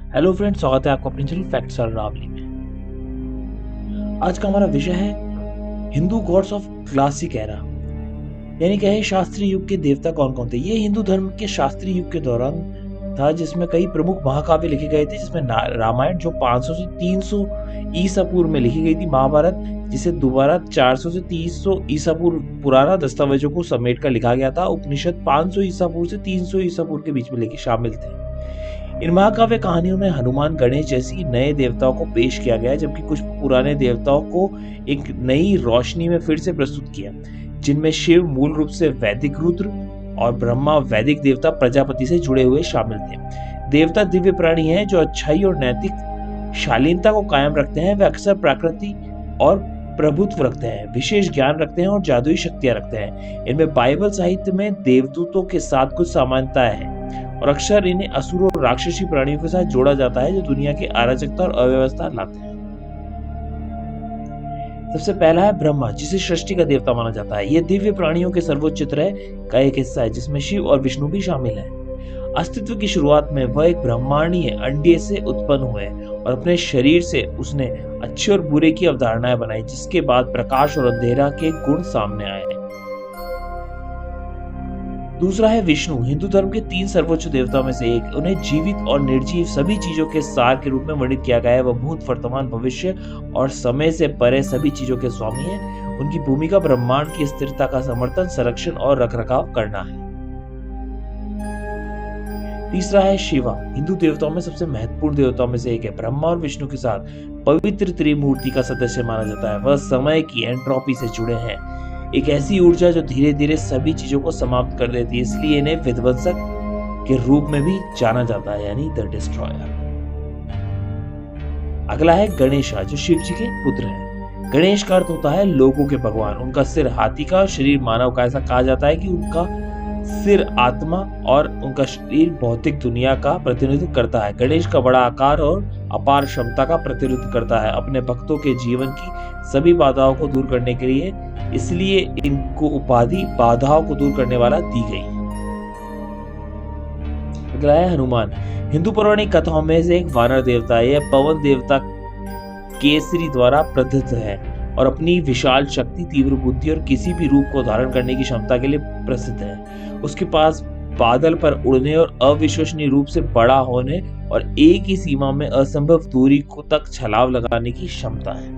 Hello friends, स्वागत है आपको अपने चैनल फैक्ट्स और रावली में। आज का हमारा विषय है Hindu God's of classic era, यानी क्या है शास्त्रीय युग के देवता कौन कौन थे। ये हिंदू धर्म के शास्त्रीय युग के दौरान था, जिसमें कई प्रमुख महाकाव्य लिखे गए थे, जिसमें रामायण जो 500 से 300 ईसा पूर्व में लिखी गई थी, महाभारत जिसे दोबारा 400 से 300 ईसा पूर्व पुराना दस्तावेजों को समेट कर लिखा गया था, उपनिषद 500 ईसा पूर्व से 300 ईसा पूर्व के बीच में लेके शामिल थे। इन महाकाव्य कहानियों में हनुमान, गणेश जैसी नए देवताओं को पेश किया गया, जबकि कुछ पुराने देवताओं को एक नई रोशनी में फिर से प्रस्तुत किया, जिनमें शिव मूल रूप से वैदिक रुद्र और ब्रह्मा वैदिक देवता प्रजापति से जुड़े हुए शामिल थे। देवता दिव्य प्राणी हैं जो अच्छाई और नैतिक शालीनता को कायम रखते हैं। वे अक्सर प्रकृति और प्रभुत्व रखते हैं, विशेष ज्ञान रखते हैं और जादुई शक्तियां रखते हैं। इनमें बाइबल साहित्य में देवदूतों के साथ कुछ समानताएं हैं और अक्सर इन्हें असुर और राक्षसी प्राणियों के साथ जोड़ा जाता है, जो दुनिया की अराजकता और अव्यवस्था लाते हैं। सबसे पहला है ब्रह्मा, जिसे सृष्टि का देवता माना जाता है। यह दिव्य प्राणियों के सर्वोच्च त्रय का एक हिस्सा है, जिसमें शिव और विष्णु भी शामिल हैं। अस्तित्व की शुरुआत में वह एक ब्रह्मांडीय अंडे से उत्पन्न हुए और अपने शरीर से उसने अच्छे और बुरे की अवधारणाएं बनाई, जिसके बाद प्रकाश और अंधेरा के गुण सामने आए। दूसरा है विष्णु, हिंदू धर्म के 3 सर्वोच्च देवताओं में से एक। उन्हें जीवित और निर्जीव सभी चीजों के सार के रूप में वर्णित किया गया है। वह भूत, वर्तमान, भविष्य और समय से परे सभी चीजों के स्वामी हैं। उनकी भूमिका ब्रह्मांड की स्थिरता का समर्थन, संरक्षण और रखरखाव करना है। तीसरा है शिवा, हिंदू देवताओं में सबसे महत्वपूर्ण देवताओं में से एक है। ब्रह्मा और विष्णु के साथ पवित्र त्रिमूर्ति का सदस्य माना जाता है। वह समय की एंट्रोपी से जुड़े हैं, एक ऐसी ऊर्जा जो धीरे धीरे सभी चीजों को समाप्त कर देती है, इसलिए इन्हें विध्वंसक के रूप में भी जाना जाता है, यानी द डिस्ट्रॉयर। अगला है गणेशा, जो शिव जी के पुत्र हैं। गणेश का अर्थ होता है लोगों के भगवान। उनका सिर हाथी का और शरीर मानव का। ऐसा कहा जाता है कि उनका सिर आत्मा और उनका शरीर भौतिक दुनिया का प्रतिनिधित्व करता है। गणेश का बड़ा आकार और अपार क्षमता का प्रतिनिधित्व करता है, अपने भक्तों के जीवन की सभी बाधाओं को दूर करने के लिए, इसलिए इनको उपाधि बाधाओं को दूर करने वाला दी गई। अगला है हनुमान, हिंदू पौराणिक कथाओं में से एक वानर देवता है। यह पवन देवता केसरी द्वारा प्रदत्त है और अपनी विशाल शक्ति, तीव्र बुद्धि और किसी भी रूप को धारण करने की क्षमता के लिए प्रसिद्ध है। उसके पास बादल पर उड़ने और अविश्वसनीय रूप से बड़ा होने और एक ही सीमा में असंभव दूरी को तक छलांग लगाने की क्षमता है।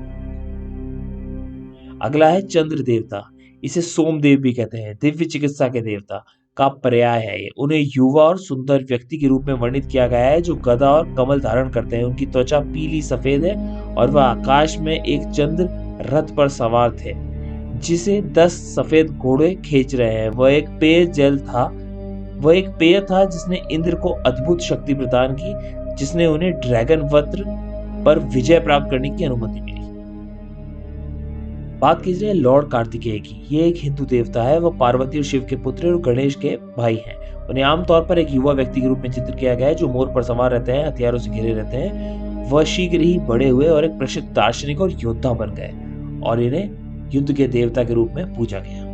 अगला है चंद्र देवता, इसे सोमदेव भी कहते हैं। दिव्य चिकित्सा के देवता का पर्याय है ये। उन्हें युवा और सुंदर व्यक्ति के रूप में वर्णित किया गया है, जो गदा और कमल धारण करते हैं। उनकी त्वचा पीली सफेद है और वह आकाश में एक चंद्र रथ पर सवार थे, जिसे 10 सफेद घोड़े खींच रहे हैं। वह एक पेय था जिसने इंद्र को अद्भुत शक्ति प्रदान की, जिसने उन्हें ड्रैगन वक्र पर विजय प्राप्त करने की अनुमति मिली। बात की जाए लॉर्ड कार्तिकेय की, ये एक हिंदू देवता है। वह पार्वती और शिव के पुत्र और गणेश के भाई हैं। उन्हें आमतौर पर एक युवा व्यक्ति के रूप में चित्रित किया गया है, जो मोर पर सवार रहते हैं, हथियारों से घिरे रहते हैं। वह शीघ्र ही बड़े हुए और एक प्रसिद्ध दार्शनिक और योद्धा बन गए और इन्हें युद्ध के देवता के रूप में पूजा गया।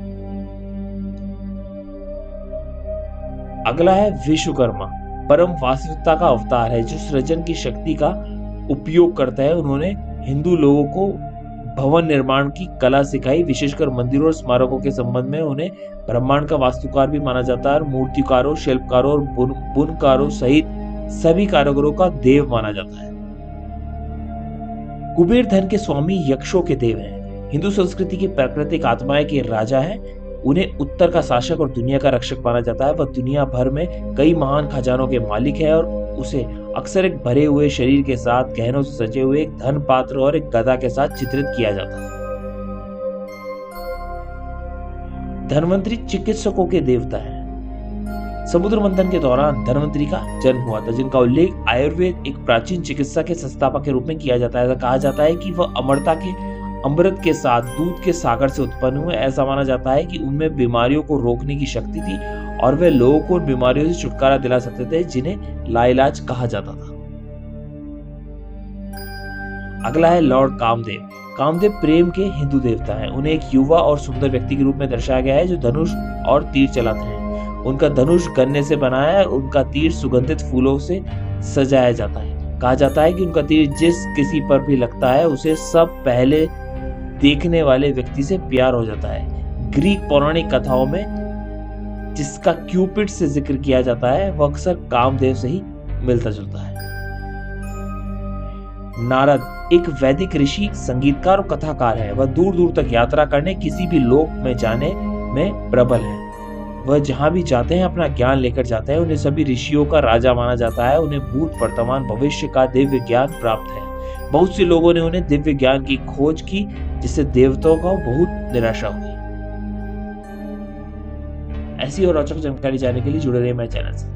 अगला है विश्वकर्मा, परम वास्तविकता का अवतार है, जो सृजन की शक्ति का उपयोग करता है। उन्होंने हिंदू लोगों को भवन निर्माण की कला सिखाई, विशेषकर मंदिरों और स्मारकों के संबंध में उन्हें ब्रह्मांड का वास्तुकार भी माना जाता है और मूर्तिकारों, शिल्पकारों और बुनकारों सहित सभी कारीगरों का देव माना जाता है। कुबेर धन के स्वामी यक्षों के देव हैं। हिंदू संस्कृति की प्राकृतिक आत्माएं के राजा हैं। उन्हें उत्तर का शासक और दुनिया का रक्षक माना जाता है। वह दुनिया भर में कई महान खजानों के मालिक है और उसे अक्सर एक भरे हुए शरीर के साथ, गहनों से सजे हुए एक धन पात्र और एक गदा के साथ चित्रित किया जाता है। धन्वंतरी चिकित्सकों के देवता है। समुद्र मंथन के दौरान धन्वंतरी का जन्म हुआ था, जिनका उल्लेख आयुर्वेद एक प्राचीन चिकित्सा के संस्थापक के रूप में किया जाता है। कहा जाता है कि वह अमृत के साथ दूध के सागर से उत्पन्न हुए। ऐसा माना जाता है कि उनमें बीमारियों को रोकने की शक्ति थी और वे लोगों को बीमारियों से छुटकारा दिला सकते थे, जिन्हें लाइलाज कहा जाता था। अगला है लॉर्ड कामदेव। कामदेव प्रेम के हिंदू देवता हैं। उन्हें एक युवा और सुंदर व्यक्ति के रूप में दर्शाया गया है, जो धनुष और तीर चलाते हैं। उनका धनुष गन्ने से बना है और उनका तीर सुगंधित फूलों से सजाया जाता है। कहा जाता है कि उनका तीर जिस किसी पर भी लगता है उसे सब पहले देखने वाले व्यक्ति से प्यार हो जाता है। ग्रीक पौराणिक कथाओं में जिसका क्यूपिड से जिक्र किया जाता है वह अक्सर कामदेव से ही मिलता जुलता है। नारद एक वैदिक ऋषि, संगीतकार और कथाकार है। वह दूर दूर तक यात्रा करने, किसी भी लोक में जाने में प्रबल है। वह जहां भी जाते हैं अपना ज्ञान लेकर जाते हैं। उन्हें सभी ऋषियों का राजा माना जाता है। उन्हें भूत, वर्तमान, भविष्य का दिव्य ज्ञान प्राप्त है। बहुत से लोगों ने उन्हें दिव्य ज्ञान की खोज की, जिससे देवताओं को बहुत निराशा हुई। ऐसी और रोचक जानकारी जानने के लिए जुड़े रहिए मेरे चैनल से।